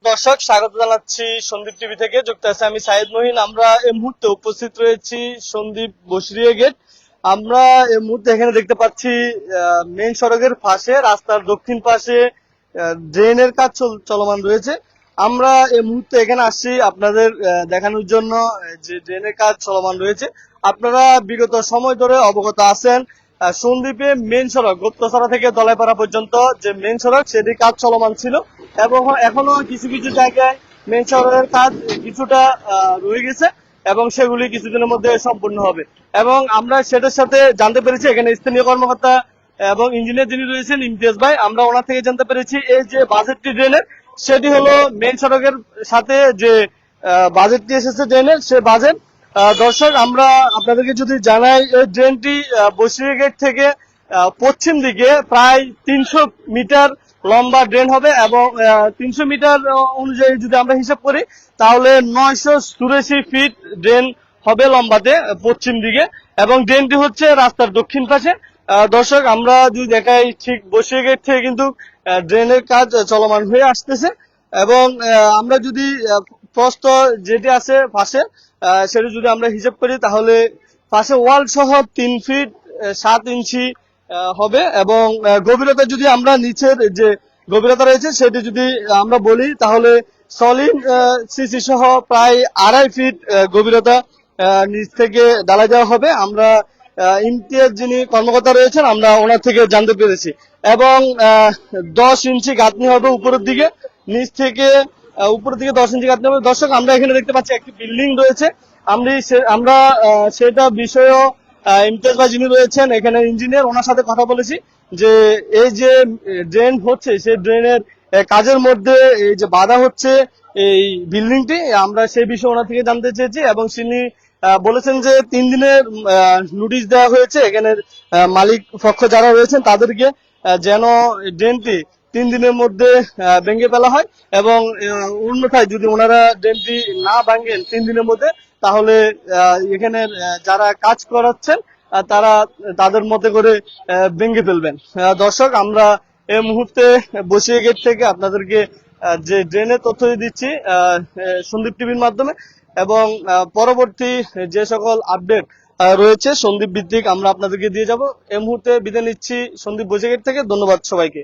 দর্শক, স্বাগত জানাচ্ছি সন্দীপ টিভি থেকে। যুক্ত আছে আমি সাইদ মহিন। আমরা এই মুহূর্তে উপস্থিত রয়েছি সন্দীপ বসরিয়া গেট। আমরা এই মুহূর্তে এখানে দেখতে পাচ্ছি মেইন সড়কের পাশে, রাস্তার দক্ষিণ পাশে ড্রেনের কাজ চলমান রয়েছে। আমরা এই মুহূর্তে এখানে আসছি আপনাদের দেখানোর জন্য যে ড্রেনের কাজ চলমান রয়েছে। আপনারা বিগত সময় ধরে অবগত আছেন, সন্দ্বীপে মেইন সড়ক গুপ্তছড়া থেকে দলাইপাড়া পর্যন্ত যে মেইন সড়ক, সেটি কাজ চলমান ছিল এবং এখনো কিছু কিছু জায়গায় মেইন সড়কের কাজ কিছুটা রয়ে গেছে এবং সেগুলি কিছুদিনের মধ্যে সম্পূর্ণ হবে। এবং আমরা সেটার সাথে জানতে পেরেছি, এখানে স্থানীয় কর্মকর্তা এবং ইঞ্জিনিয়ার যিনি রয়েছেন ইমতিয়াজ ভাই, আমরা ওনার থেকে জানতে পেরেছি এই যে বাজেটটি ড্রেনের, সেটি হলো মেইন সড়কের সাথে যে বাজেটটি এসেছে ড্রেনের, সে বাজেট। দর্শক, আমরা আপনাদেরকে যদি জানাই, এই ড্রেনটি বসিয়া গেট থেকে পশ্চিম দিকে প্রায় 300 মিটার লম্বা ড্রেন হবে এবং 300 মিটার অনুযায়ী যদি আমরা হিসাব করি তাহলে 984 ফিট ড্রেন হবে লম্বাতে পশ্চিম দিকে, এবং ড্রেনটি হচ্ছে রাস্তার দক্ষিণ পাশে। দর্শক, আমরা যদি দেখাই, ঠিক বসিয়া গেট থেকে কিন্তু ড্রেনের কাজ চলমান হয়ে আসতেছে এবং আমরা যদি প্রস্থ যেটি আছে পাশে সেটা যদি আমরা হিসাব করি তাহলে পাশে ওয়াল সহ 3 ফিট 7 ইঞ্চি হবে এবং গভীরতা যদি আমরা নিচের যে গভীরতা রয়েছে সেটি যদি আমরা বলি তাহলে সলিড সিসি সহ প্রায় 2.5 ফিট গভীরতা নিচ থেকে ঢালাই দেওয়া হবে। আমরা ইমতিয়াজ যিনি কর্মকর্তা রয়েছেন, আমরা ওনার থেকে জানতে পেরেছি। এবং 10 ইঞ্চি গাঁথনি হবে উপরের দিকে, নিচ থেকে উপরের দিকে 10 ইঞ্চি গাঁথনি হবে। দর্শক, আমরা এখানে দেখতে পাচ্ছি একটি বিল্ডিং রয়েছে। আমরা সেটা বিষয়েও ইমতিয়াজ ভাই যিনি রয়েছেন এখানে ইঞ্জিনিয়ার, ওনার সাথে কথা বলেছি যে এই যে ড্রেন হচ্ছে সেই ড্রেনের কাজের মধ্যে এই যে বাধা হচ্ছে এই বিল্ডিংটি, আমরা সেই বিষয়ে ওনার থেকে জানতে চেয়েছি এবং তিনি বলেছেন যে 3 দিনের নোটিশ দেওয়া হয়েছে এখানের মালিক পক্ষ যারা রয়েছেন তাদেরকে, যেন ড্রেনটি 3 দিনের মধ্যে ভেঙে ফেলা হয় এবং অন্যথায় যদি ওনারা ড্রেনটি না ভাঙেন 3 দিনের মধ্যে তাহলে এখানের যারা কাজ করাচ্ছেন তারা তাদের মতে করে ভেঙে ফেলবেন। দর্শক, আমরা এই মুহূর্তে বসিয়া গেট থেকে আপনাদেরকে যে ড্রেনের তথ্য দিচ্ছি সন্দীপ টিভির মাধ্যমে, এবং পরবর্তী যে সকল আপডেট রয়েছে সন্দীপ ভিত্তিক আমরা আপনাদেরকে দিয়ে যাব। এই মুহূর্তে বিদায় নিচ্ছি সন্দীপ বসিয়া গেট থেকে। ধন্যবাদ সবাইকে।